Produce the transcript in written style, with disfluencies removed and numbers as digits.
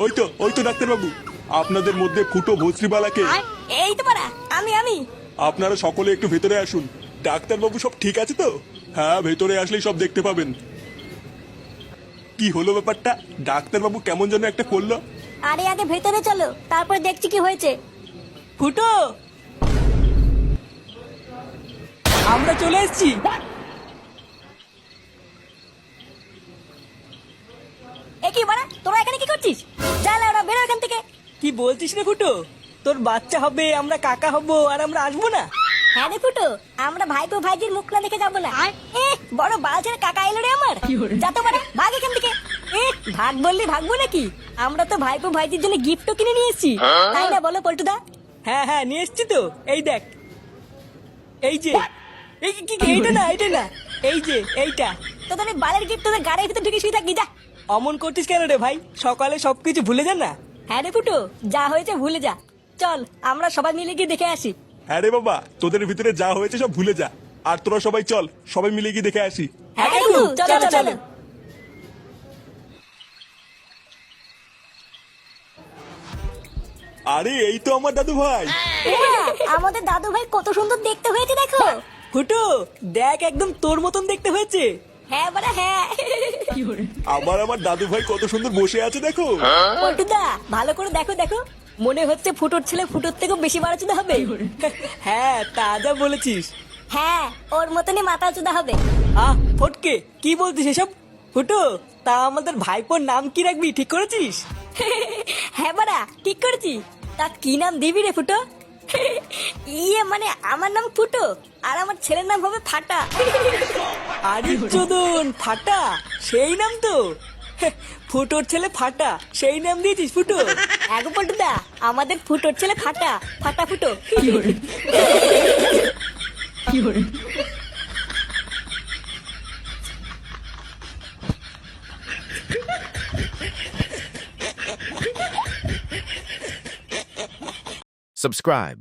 ওই তো ডাক্তার বাবু, আপনাদের মধ্যে ফুটো ভস্রিবালাকে। এই তো পারা, আমি আপনারা সকলে একটু ভেতরে আসুন। ডাক্তার বাবু সব ঠিক আছে তো? হ্যাঁ, ভেতরে আসলেই সব দেখতে পাবেন। কি হলো ব্যাপারটা? ডাক্তার বাবু কেমন যেন একটা করলো। আরে আগে ভেতরে চলো, তারপর দেখছি কি হয়েছে। ফুটো, আমরা চলে এসেছি। কি বাড়া, তোরা এখানে কি করছিস? যা ওরা বেরো এখান থেকে। কি বলছিস রে ফুটো? তোর বাচ্চা হবে, আমরা কাকা হব, আর আমরা আসবো না? হ্যাঁ রে ফুটো, আমরা ভাইপো ভাইজির মুখ না দেখে যাবো না। বড় বালছের কাকা এলো রে আমার। যা তো বাড়া, ভাগ এখান থেকে। ভাগ বললি ভাগবো নাকি? আমরা তো ভাইপো ভাইজির জন্য গিফটও কিনে নিয়ে এসেছি, তাই না বলো পল্টুদা? হ্যাঁ নিয়ে এসছি তো। এই দেখ, এই যে এইটা না, এই যে এইটা। তোদের এই বালের গিফট তোদের গাড়ির ভিতরে ঢুকে শুয়ে থাকি, যা। অমন করছিস কেন রে ভাই? সকালে সবকিছু ভুলে যান না। হ্যাঁ রে ফুটো, যা হয়েছে ভুলে যা। চল আমরা সবাই মিলে গিয়ে দেখে আসি। হ্যাঁ রে বাবা, তোদের ভিতরে যা হয়েছে সব ভুলে যা। আর তোরা সবাই চল, সবাই মিলে গিয়ে দেখে আসি। হ্যাঁ কাকু, চলো চলো। আরে এই তো আমার দাদু ভাই। আমাদের দাদু ভাই কত সুন্দর দেখতে হয়েছে দেখো। ফুটো দেখ, একদম তোর মতন দেখতে হয়েছে। হ্যাঁ বাড়া হ্যাঁ। আবার আমার দাদু ভাই কত সুন্দর বসে আছে দেখো। পল্টুদা ভালো করে দেখো দেখো, মনে হচ্ছে ফুটোর ছেলে ফুটোর থেকেও বেশি বাড়াচুদা হবে। হ্যাঁ, তা যা বলেছিস। হ্যাঁ, ওর মতনই মাথা চুদা হবে। ফটকে, কি বলছিস এসব? ফুটো, তা আমাদের ভাইপোর নাম কি রাখবি ঠিক করেছিস? হ্যাঁ বাড়া ঠিক করেছি। তা কি নাম দিবি রে ফুটো? মানে আমার নাম ফুটো, আর আমার ছেলের নাম হবে ফাটা। আরে চোদন, ফাটা সেই নাম তো। ফুটোর ছেলে ফাটা, সেই নাম দিয়েছিস ফুটো? এগো পল্টুদা, আমাদের ফুটোর ছেলে ফাটা, ফাটা ফুটো। Subscribe.